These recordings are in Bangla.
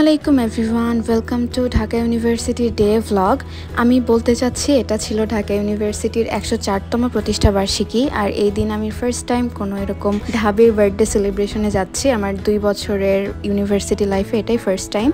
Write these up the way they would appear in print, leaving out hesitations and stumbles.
আসসালামু আলাইকুম এভরিওয়ান, ওয়েলকাম টু ঢাকা ইউনিভার্সিটির ডে ভ্লগ। আমি বলতে চাচ্ছি এটা ছিল ঢাকা ইউনিভার্সিটির 104তম প্রতিষ্ঠা বার্ষিকী। আর এই দিন আমি ফার্স্ট টাইম কোনো এরকম ঢাবির বার্থডে সেলিব্রেশনে যাচ্ছি। আমার 2 বছরের ইউনিভার্সিটি লাইফে এটাই ফার্স্ট টাইম।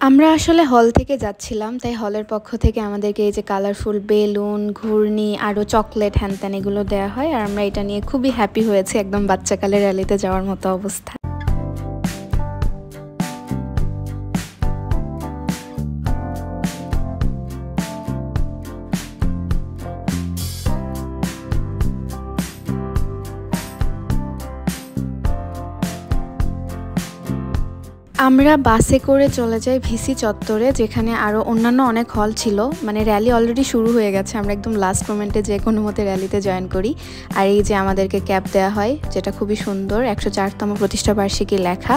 আমরা আসলে হল থেকে যাচ্ছিলাম, তাই হলের পক্ষ থেকে আমাদেরকে এই যে কালারফুল বেলুন, ঘূর্ণি, আরও চকলেট, হ্যানত্যান এগুলো দেওয়া হয়। আর আমরা এটা নিয়ে খুবই হ্যাপি হয়েছি, একদম বাচ্চাকালের র্যালিতে যাওয়ার মতো অবস্থা। আমরা বাসে করে চলে যাই ভিসি চত্বরে, যেখানে আরও অন্যান্য অনেক হল ছিল। মানে র্যালি অলরেডি শুরু হয়ে গেছে, আমরা একদম লাস্ট মোমেন্টে যে কোনো মতে র্যালিতে জয়েন করি। আর এই যে আমাদেরকে ক্যাপ দেওয়া হয়, যেটা খুবই সুন্দর, 104তম প্রতিষ্ঠা বার্ষিকী লেখা।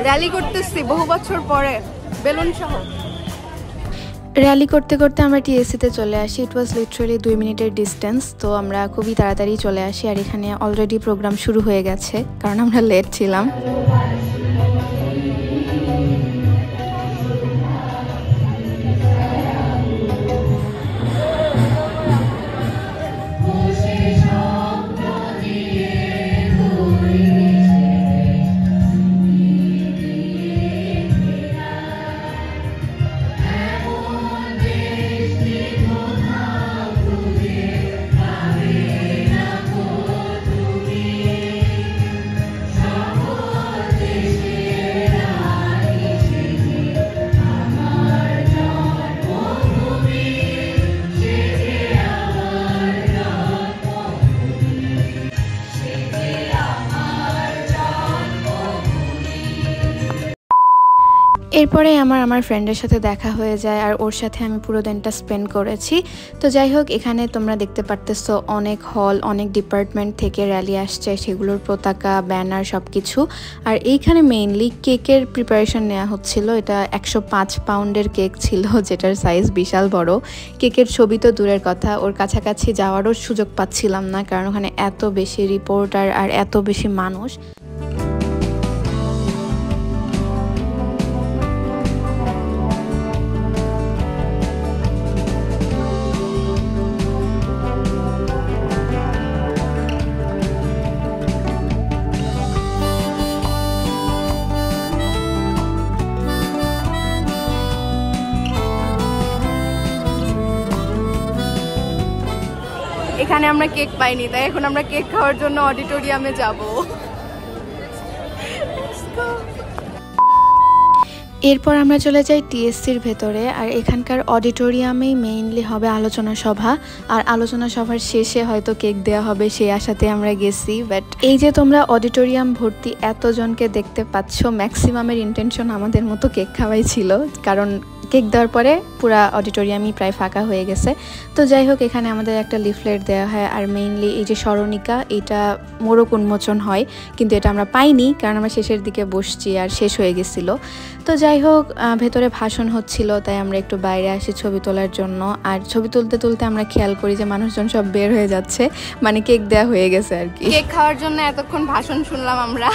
র্যালি করতেছি বহু বছর পরে বেলুন সহ। র্যালি করতে করতে আমরা টিএসসিতে চলে আসি। ইট ওয়াজ লিটারালি 2 মিনিটের ডিস্টেন্স। তো আমরা খুবই তাড়াতাড়ি চলে আসি। আর এখানে অলরেডি প্রোগ্রাম শুরু হয়ে গেছে, কারণ আমরা লেট ছিলাম। এরপরে আমার ফ্রেন্ডের সাথে দেখা হয়ে যায়, আর ওর সাথে আমি পুরো দিনটা স্পেন্ড করেছি। তো যাই হোক, এখানে তোমরা দেখতে পারতেছো অনেক হল, অনেক ডিপার্টমেন্ট থেকে র্যালি আসছে, সেগুলোর পতাকা, ব্যানার সব কিছু। আর এইখানে মেইনলি কেকের প্রিপারেশন নেওয়া হচ্ছিল। এটা 105 পাউন্ডের কেক ছিল, যেটার সাইজ বিশাল বড়। কেকের ছবি তো দূরের কথা, ওর কাছাকাছি যাওয়ারও সুযোগ পাচ্ছিলাম না, কারণ ওখানে এত বেশি রিপোর্টার আর এত বেশি মানুষ। এখানে আমরা কেক পাইনি, তাই এখন আমরা কেক খাওয়ার জন্য অডিটোরিয়ামে যাব। এরপর আমরা চলে যাই টিএসসির ভেতরে। আর এখানকার অডিটোরিয়ামেই মেইনলি হবে আলোচনা সভা। আর আলোচনা সভার শেষে হয়তো কেক দেওয়া হবে, সেই আশাতে আমরা গেছি। বাট এই যে তোমরা অডিটোরিয়াম ভর্তি এতজনকে দেখতে পাচ্ছ, ম্যাক্সিমামের ইন্টেনশন আমাদের মতো কেক খাওয়াই ছিল, কারণ কেক দেওয়ার পরে পুরা অডিটোরিয়ামই প্রায় ফাঁকা হয়ে গেছে। তো যাই হোক, এখানে আমাদের একটা লিফলেট দেওয়া হয়। আর মেইনলি এই যে স্মরণিকা, এটা মোড়ক উন্মোচন হয়, কিন্তু এটা আমরা পাইনি, কারণ আমরা শেষের দিকে বসছি আর শেষ হয়ে গেছিলো। তো যাই হোক, ভেতরে ভাষণ হচ্ছিল, তাই আমরা একটু বাইরে আসি ছবি তোলার জন্য। আর ছবি তুলতে তুলতে আমরা খেয়াল করি যে মানুষজন সব বের হয়ে যাচ্ছে, মানে কেক দেওয়া হয়ে গেছে আর কি। কেক খাওয়ার জন্য এতক্ষণ ভাষণ শুনলাম আমরা,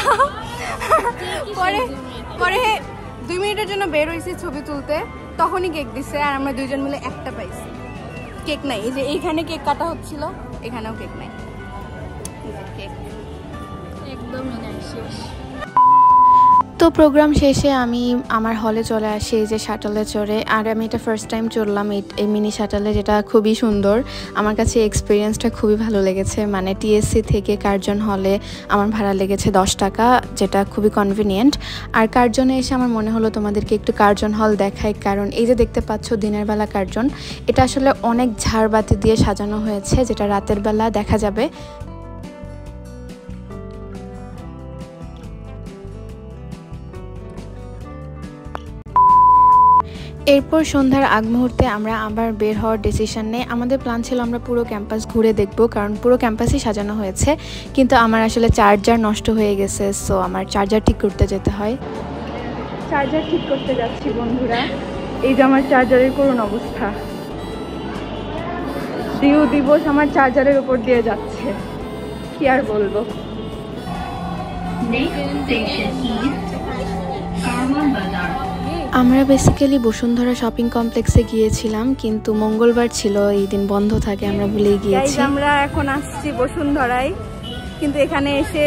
পরে পরে 2 মিনিটের জন্য বের হয়েছি ছবি তুলতে, তখনই কেক দিছে। আর আমরা দুইজন মিলে একটা পাইছি, কেক নাই। এই যে এইখানে কেক কাটা হচ্ছিল, এখানেও কেক নাই। কেক একদমই নাই, শেষ। তো প্রোগ্রাম শেষে আমি আমার হলে চলে আসি এই যে শাটলে চড়ে। আর আমি এটা ফার্স্ট টাইম চড়লাম এই মিনি শাটলে, যেটা খুবই সুন্দর। আমার কাছে এক্সপিরিয়েন্সটা খুবই ভালো লেগেছে। মানে টিএসসি থেকে কার্জন হলে আমার ভাড়া লেগেছে 10 টাকা, যেটা খুবই কনভিনিয়েন্ট। আর কার্জনে এসে আমার মনে হলো তোমাদেরকে একটু কার্জন হল দেখাই, কারণ এই যে দেখতে পাচ্ছ দিনের বেলা কার্জন, এটা আসলে অনেক ঝাড়বাতি দিয়ে সাজানো হয়েছে, যেটা রাতের বেলা দেখা যাবে। এরপর সন্ধ্যার আগ মুহূর্তে আমরা আবার বের হওয়ার ডিসিশন নেই। আমাদের প্ল্যান ছিল আমরা পুরো ক্যাম্পাস ঘুরে দেখব, কারণ পুরো ক্যাম্পাসই সাজানো হয়েছে, কিন্তু আমার আসলে চার্জার নষ্ট হয়ে গেছে, সো আমার চার্জার ঠিক করতে যেতে হয়। চার্জার ঠিক করতে যাচ্ছি বন্ধুরা। এই যে আমার চার্জারের করুণ অবস্থা, ডিউ দিবস আমার চার্জারের উপর দিয়ে যাচ্ছে, কি আর বলবো। আমরা বেসিক্যালি বসুন্ধরা শপিং কমপ্লেক্সে গিয়েছিলাম, কিন্তু মঙ্গলবার ছিল, এই দিন বন্ধ থাকে, আমরা ভুলে গিয়েছি। আমরা এখন আসছি বসুন্ধরায়, কিন্তু এখানে এসে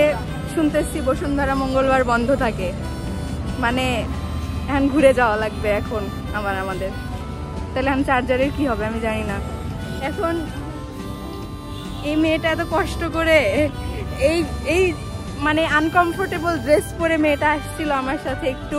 শুনতেছি বসুন্ধরা মঙ্গলবার বন্ধ থাকে, মানে এখন ঘুরে যাওয়া লাগবে এখন আমাদের। তাহলে এখন চার্জারের কি হবে আমি জানি না। এখন এই মেয়েটা এত কষ্ট করে এই মানে আনকমফোর্টেবল ড্রেস পরে মেয়েটা আসছিল আমার সাথে একটু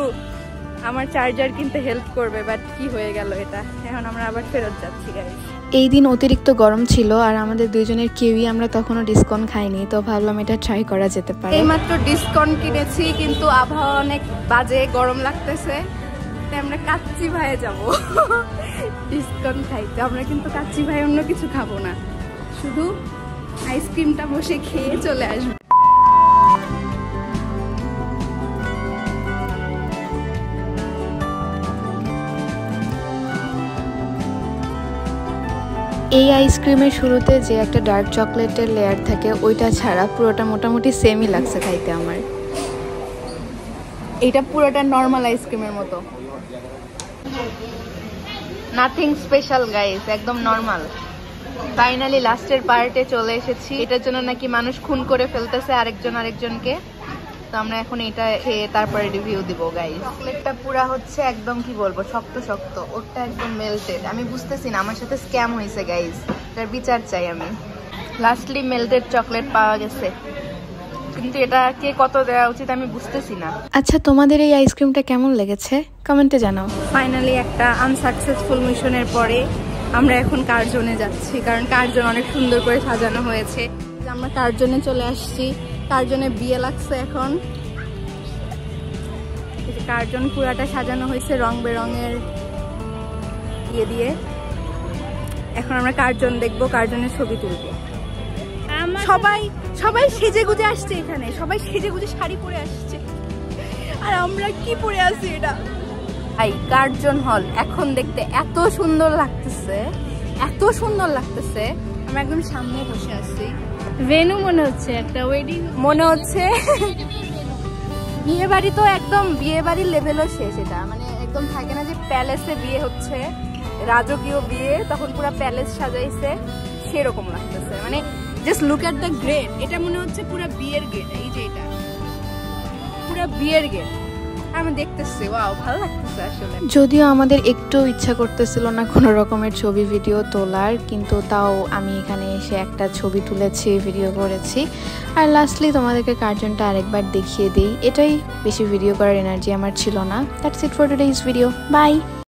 আমার চার্জার কিনতে হেল্প করবে, বাট কি হয়ে গেল এটা। এখন আমরা আবার ফেরত যাচ্ছি গাইস। এই দিন অতিরিক্ত গরম ছিল আর আমাদের দুইজনের কেউই আমরা তখনও ডিসকাউন্ট খাইনি, তো ভাবলাম এটা ট্রাই করা যেতে পারে। এইমাত্র ডিসকাউন্ট কিনেছি, কিন্তু আবহাওয়া অনেক বাজে, গরম লাগতেছে, তাই আমরা কাচ্চি ভাইয়ে যাব ডিসকাউন্ট খাইতে। আমরা কিন্তু কাচ্চি ভাই অন্য কিছু খাবো না, শুধু আইসক্রিমটা বসে খেয়ে চলে আসবো। এই আইসক্রিমের শুরুতে যে একটা ডার্ক চকলেটের লেয়ার থাকে, ওইটা ছাড়া পুরোটা মোটামুটি সেমই লাগছে খাইতে আমার। এটা পুরোটা নর্মাল আইসক্রিমের মতো, নাথিং স্পেশাল গাইস, একদম নর্মাল। ফাইনালি লাস্টের পার্টে চলে এসেছি। এটার জন্য নাকি মানুষ খুন করে ফেলতেছে আরেকজনকে, তো আমরা এখন এটা খেয়ে তারপরে রিভিউ দিব গাইস। চকলেটটা পুরা হচ্ছে একদম কি বলবো, শক্ত শক্ত, ওটা একদম মেল্টেড। আমি বুঝতেছি না, আমার সাথে স্ক্যাম হয়েছে গাইস, এটার বিচার চাই আমি। লাস্টলি মেল্টেড চকলেট পাওয়া গেছে, কিন্তু এটা কে কত দেওয়া উচিত আমি বুঝতেছি না। আচ্ছা, তোমাদের এই আইসক্রিমটা কেমন লেগেছে কমেন্টে জানাও। ফাইনালি একটা আনসাকসেসফুল মিশনের পরে আমরা এখন কার্জনে যাচ্ছি, কারণ কার্জন অনেক সুন্দর করে সাজানো হয়েছে। আমরা কার্জনে চলে আসছি, কার্জনে বিয়ে লাগছে এখন। কার্জন পুরাটা সাজানো হয়েছে রং বেরঙের ইয়ে দিয়ে। এখন আমরা কার্জন দেখবো, কার্জনের ছবি তুলবো। সবাই সেজে গুজে আসছে এখানে, সবাই সেজে গুজে শাড়ি পরে আসছে, আর আমরা কি পরে আছি এটা। এই কার্জন হল এখন দেখতে এত সুন্দর লাগতেছে, এত সুন্দর লাগতেছে। আমরা একদম সামনে বসে আছি, ভেনু মনে হচ্ছে, একটা ওয়েডিং মনে হচ্ছে। বিয়ে বাড়ি তো একদম বিয়ে বাড়ির লেভেলও শেষ। এটা মানে একদম থাকে না যে প্যালেসে বিয়ে হচ্ছে, রাজকীয় বিয়ে, তখন পুরো প্যালেস সাজাইছে, সেরকম লাগতেছে। মানে just look at the gate, এটা মনে হচ্ছে পুরো বিয়ের গেট। এই যে এটা পুরো বিয়ের গেট, আমি দেখতেছি, ওয়াও ভালো লাগতেছে আসলে। যদিও আমাদের একটু ইচ্ছা করতেছিল না কোনো রকমের ছবি ভিডিও তোলার, কিন্তু তাও আমি এখানে এসে একটা ছবি তুলেছি, ভিডিও করেছি। আর লাস্টলি তোমাদেরকে কার্জনটা আরেকবার দেখিয়ে দিই। এটাই, বেশি ভিডিও করার এনার্জি আমার ছিল না। That's it for today's video, by.